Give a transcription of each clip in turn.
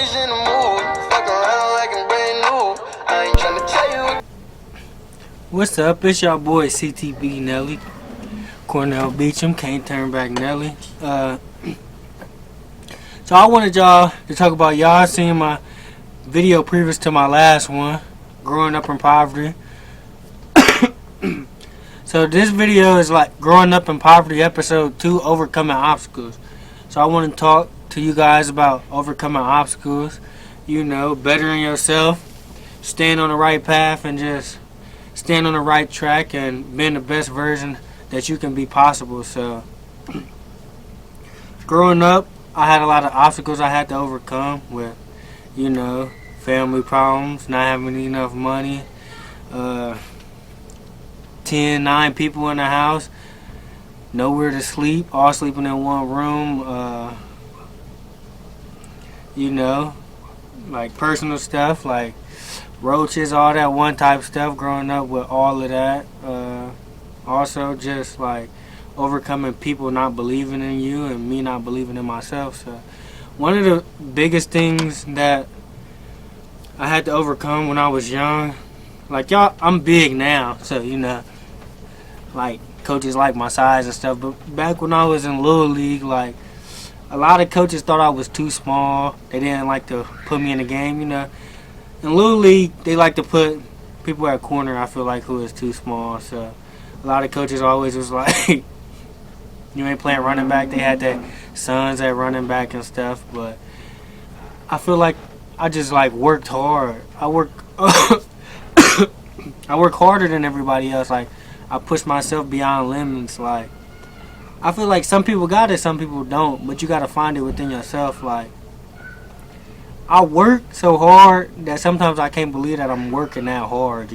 always in the mood. Fuck around like I'm brand new. I ain't tryna tell you. What's up? It's y'all boy CTB Nelly. Cornell Beecham, Can't Turn Back Nelly. So I wanted y'all to talk about y'all seeing my video previous to my last one, growing up in poverty. So this video is like growing up in poverty episode 2, overcoming obstacles. So I want to talk to you guys about overcoming obstacles, bettering yourself, staying on the right path, and just staying on the right track and being the best version that you can be possible. So growing up, I had a lot of obstacles I had to overcome with, family problems, not having enough money, 9 people in the house, nowhere to sleep, all sleeping in one room, like personal stuff, like roaches, all that one type stuff, growing up with all of that. Also just like overcoming people not believing in you and me not believing in myself. So one of the biggest things that I had to overcome when I was young, like y'all, I'm big now, so like coaches like my size and stuff, but back when I was in Little League, like a lot of coaches thought I was too small. They didn't like to put me in the game, In Little League, they like to put people at corner, I feel like, who is too small. So a lot of coaches always was like, you ain't playing running back. They had their sons at running back and stuff, but I feel like I just like worked hard. I work harder than everybody else. Like I push myself beyond limits. Like I feel like some people got it, some people don't, but you gotta find it within yourself. Like I work so hard that sometimes I can't believe that I'm working that hard.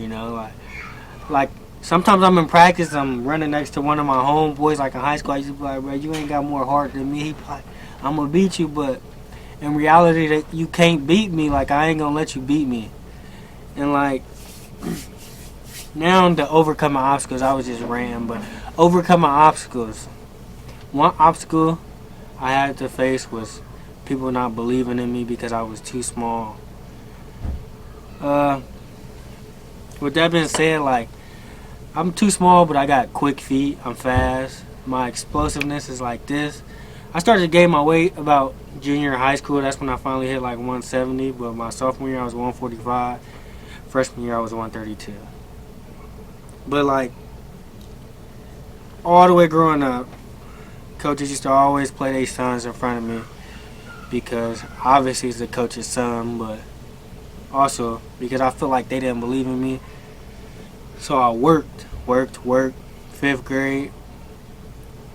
Like sometimes I'm in practice, I'm running next to one of my homeboys, like in high school. I used to be like, bro, you ain't got more heart than me. He be like, I'm gonna beat you, but in reality, that you can't beat me. Like I ain't gonna let you beat me. And like now to overcome my obstacles, I was just ranting, but overcoming obstacles. One obstacle I had to face was people not believing in me because I was too small. With that being said, like I'm too small, but I got quick feet. I'm fast. My explosiveness is like this. I started to gain my weight about junior high school. That's when I finally hit like 170. But my sophomore year I was 145. Freshman year I was 132. But like all the way growing up, coaches used to always play their sons in front of me because obviously it's the coach's son, but also because I feel like they didn't believe in me. So I worked. 5th grade,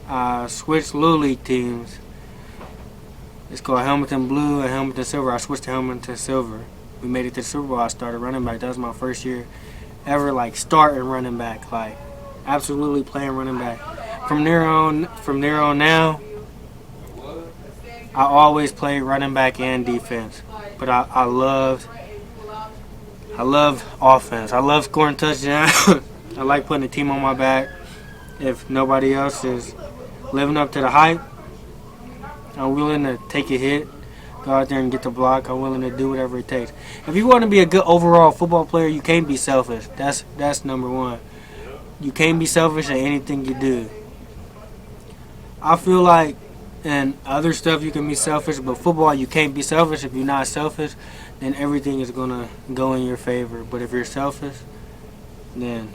I switched Little League teams. It's called Hamilton Blue and Hamilton Silver. I switched to Hamilton Silver. We made it to the Super Bowl. I started running back. That was my first year ever, like, starting running back. Like, absolutely playing running back. From there on now, I always played running back and defense. But I loved offense. I love scoring touchdowns. I like putting the team on my back. If nobody else is living up to the hype, I'm willing to take a hit, go out there and get the block. I'm willing to do whatever it takes. If you want to be a good overall football player, you can't be selfish. That's number one. You can't be selfish in anything you do. I feel like in other stuff you can be selfish, but football you can't be selfish. If you're not selfish, then everything is going to go in your favor. But if you're selfish, then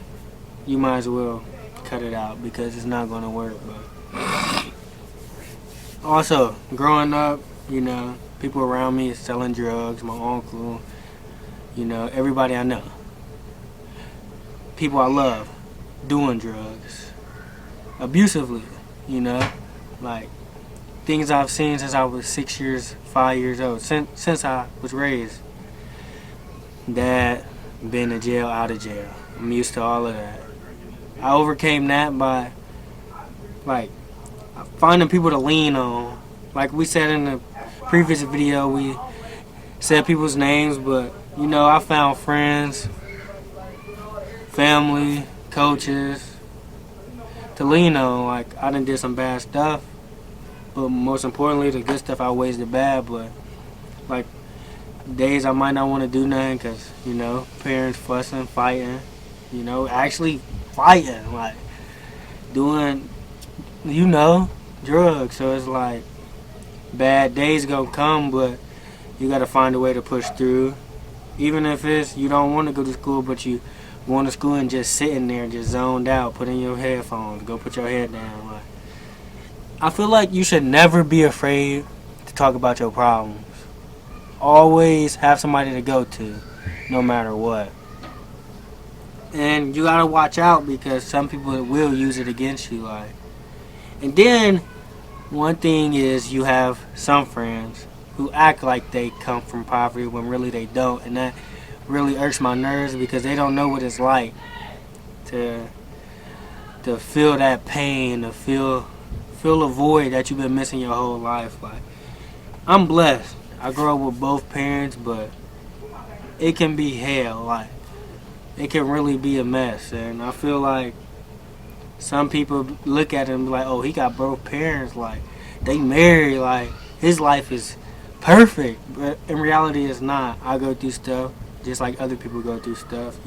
you might as well cut it out because it's not going to work. But also, growing up, people around me is selling drugs, my uncle, everybody I know. People I love doing drugs abusively, like things I've seen since I was 5 years old, since I was raised. Dad, been to jail, out of jail. I'm used to all of that. I overcame that by, like, finding people to lean on. Like we said in the previous video, we said people's names, but, I found friends, family, coaches to lean on. Like, I done did some bad stuff, but most importantly, the good stuff outweighs the bad. But, like, days I might not want to do nothing because, parents fussing, fighting, actually fighting, like doing, drugs. So it's like bad days gonna come, but you gotta find a way to push through. Even if it's you don't want to go to school, but you going to school and just sitting there, just zoned out, put in your headphones, go put your head down. Like, I feel like you should never be afraid to talk about your problems. Always have somebody to go to, no matter what. And you gotta watch out because some people will use it against you. Like, and then one thing is you have some friends who act like they come from poverty when really they don't, and that really irks my nerves because they don't know what it's like to feel that pain, to feel a void that you've been missing your whole life. Like, I'm blessed. I grew up with both parents, but it can be hell. Like, it can really be a mess, and I feel like some people look at it and be like, "Oh, he got both parents. Like, they married. Like, his life is perfect." But in reality, it's not. I go through stuff just like other people go through stuff.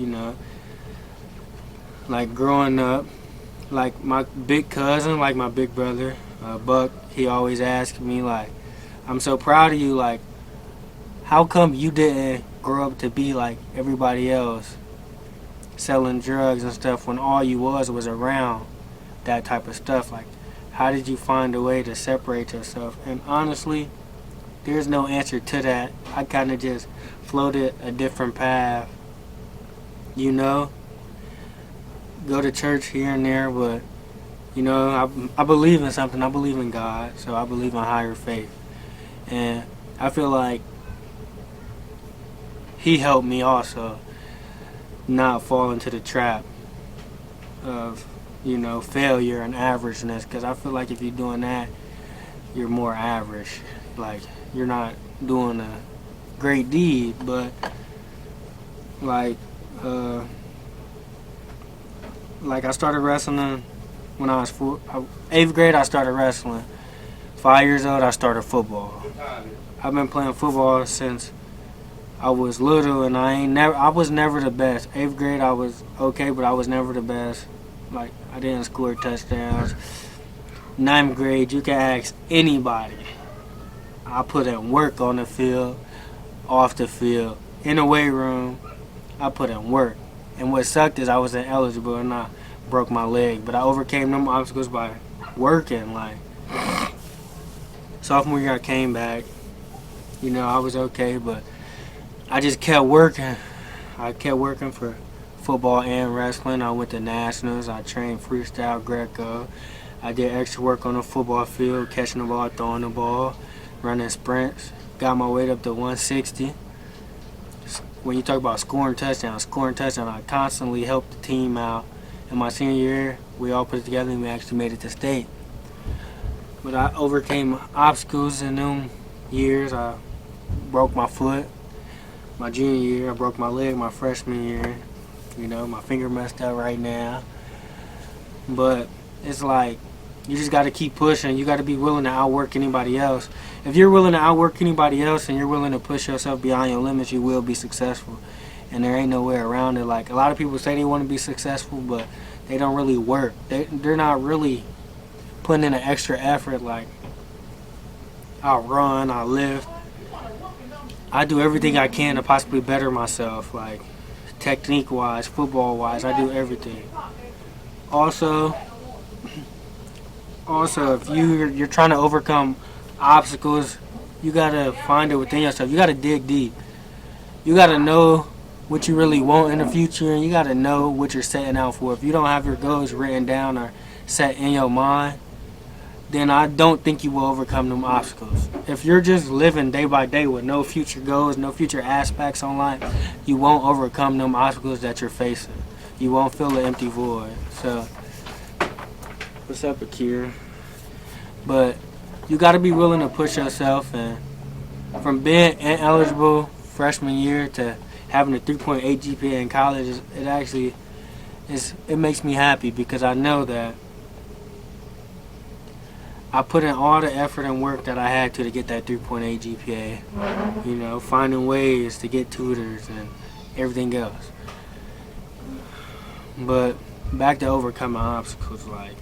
Like growing up, like my big cousin, like my big brother, Buck. He always asks me like, "I'm so proud of you. Like, how come you didn't grow up to be like everybody else, selling drugs and stuff when all you was around that type of stuff? Like, how did you find a way to separate yourself?" And honestly, there's no answer to that. I kind of just floated a different path. Go to church here and there, but I believe in something. I believe in God, so I believe in higher faith, and I feel like He helped me also not fall into the trap of failure and averageness, because I feel like if you're doing that, you're more average. Like, you're not doing a great deed. But like I started wrestling when I was 8th grade. I started wrestling. 5 years old, I started football. I've been playing football since I was little, and I was never the best. 8th grade, I was okay, but I was never the best. Like, I didn't score touchdowns. 9th grade, you can ask anybody. I put in work on the field, off the field, in the weight room. I put in work. And what sucked is I was ineligible and I broke my leg. But I overcame them obstacles by working. Like, sophomore year, I came back. I was okay, but I just kept working. I kept working for football and wrestling. I went to nationals. I trained freestyle, Greco. I did extra work on the football field, catching the ball, throwing the ball, running sprints. Got my weight up to 160. When you talk about scoring touchdowns, I constantly helped the team out. In my senior year, we all put it together and we actually made it to state. But I overcame obstacles in them years. I broke my foot. My junior year, I broke my leg my freshman year. My finger messed up right now. But it's like, you just got to keep pushing. You got to be willing to outwork anybody else. If you're willing to outwork anybody else and you're willing to push yourself beyond your limits, you will be successful. And there ain't no way around it. Like, a lot of people say they want to be successful, but they don't really work. They're not really putting in an extra effort. Like, I'll run, I'll lift. I do everything I can to possibly better myself. Like, technique-wise, football-wise, I do everything. Also, if you're trying to overcome obstacles, you gotta find it within yourself. You gotta dig deep. You gotta know what you really want in the future, and you gotta know what you're setting out for. If you don't have your goals written down or set in your mind, then I don't think you will overcome them obstacles. If you're just living day by day with no future goals, no future aspects on life, you won't overcome them obstacles that you're facing. You won't feel an empty void. So, what's up, Akira? But you got to be willing to push yourself, and from being ineligible freshman year to having a 3.8 GPA in college, it makes me happy because I know that I put in all the effort and work that I had to get that 3.8 GPA. You know, finding ways to get tutors and everything else. But back to overcoming obstacles, like,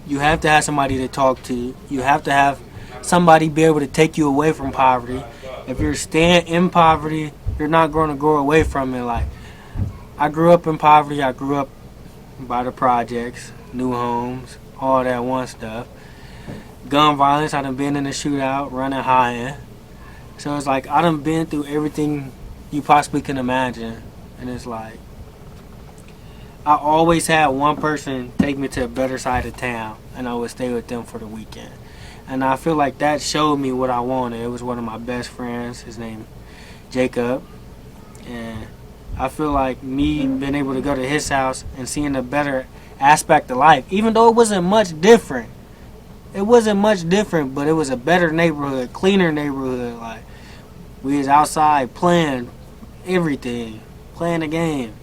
you have to have somebody to talk to. You have to have somebody be able to take you away from poverty. If you're staying in poverty, you're not going to grow away from it. Like, I grew up in poverty. I grew up by the projects, new homes, all that one stuff. Gun violence, I done been in a shootout, running high end. So it's like, I done been through everything you possibly can imagine. And it's like, I always had one person take me to a better side of town, and I would stay with them for the weekend. And I feel like that showed me what I wanted. It was one of my best friends, his name Jacob. And I feel like me being able to go to his house and seeing a better aspect of life, even though it wasn't much different. It wasn't much different, but it was a better neighborhood, cleaner neighborhood. Like, we was outside playing everything, playing the game.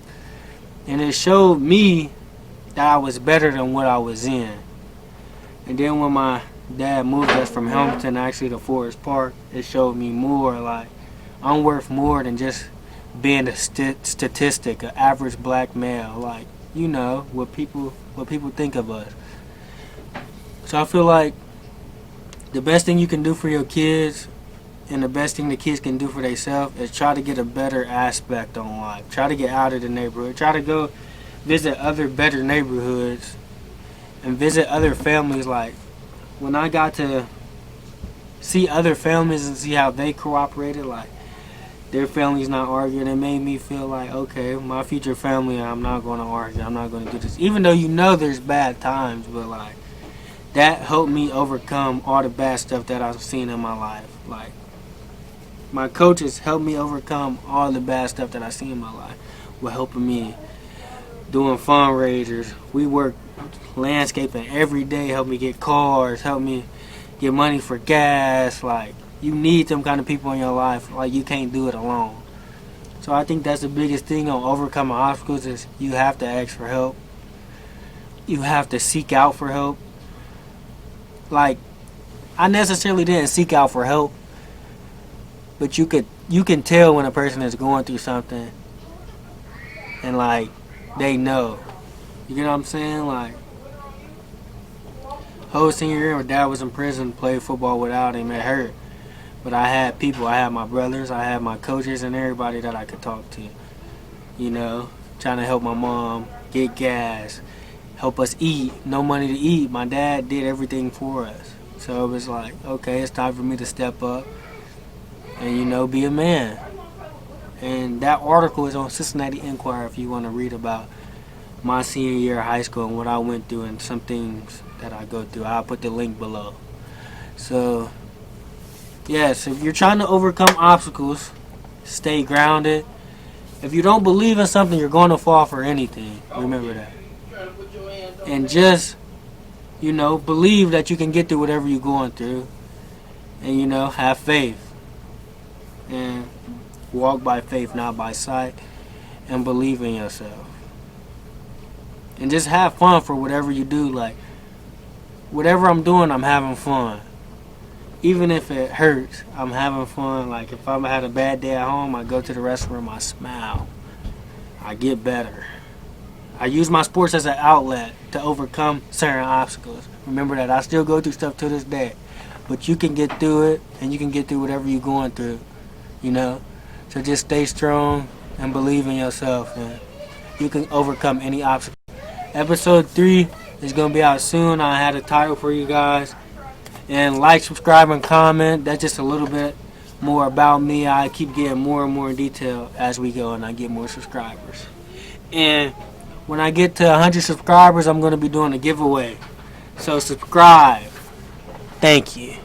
And it showed me that I was better than what I was in. And then when my dad moved us from Helmton actually to Forest Park, it showed me more, like, I'm worth more than just being a statistic, an average black male. Like, you know, what people think of us. So I feel like the best thing you can do for your kids and the best thing the kids can do for themselves is try to get a better aspect on life. Try to get out of the neighborhood. Try to go visit other better neighborhoods and visit other families. Like, when I got to see other families and see how they cooperated, like, their family's not arguing, it made me feel like, okay, my future family, I'm not going to argue. I'm not going to do this. Even though you know there's bad times, but, like, that helped me overcome all the bad stuff that I've seen in my life. Like, my coaches helped me overcome all the bad stuff that I seen in my life with helping me doing fundraisers. We work landscaping every day, help me get cars, help me get money for gas. Like, you need them kind of people in your life. Like, you can't do it alone. So I think that's the biggest thing on overcoming obstacles is you have to ask for help. You have to seek out for help. Like, I necessarily didn't seek out for help, but you can tell when a person is going through something and, like, they know. You get what I'm saying? Like, whole senior year, my dad was in prison, played football without him, it hurt. But I had people, I had my brothers, I had my coaches and everybody that I could talk to. You know, trying to help my mom get gas, help us eat, no money to eat. My dad did everything for us. So it was like, okay, it's time for me to step up and, you know, be a man. And that article is on Cincinnati Enquirer if you want to read about my senior year of high school and what I went through and some things that I go through. I'll put the link below. So, yes, if you're trying to overcome obstacles, stay grounded. If you don't believe in something, you're going to fall for anything. Remember that. And just, you know, believe that you can get through whatever you're going through. And, you know, have faith. And walk by faith, not by sight. And believe in yourself. And just have fun for whatever you do. Like, whatever I'm doing, I'm having fun. Even if it hurts, I'm having fun. Like, if I had a bad day at home, I go to the restroom, I smile. I get better. I use my sports as an outlet to overcome certain obstacles. Remember that. I still go through stuff to this day. But you can get through it, and you can get through whatever you're going through, you know? So just stay strong and believe in yourself, and you can overcome any obstacle. Episode 3 is going to be out soon. I had a title for you guys. And like, subscribe, and comment. That's just a little bit more about me. I keep getting more and more in detail as we go, and I get more subscribers. And when I get to 100 subscribers, I'm going to be doing a giveaway. So subscribe. Thank you.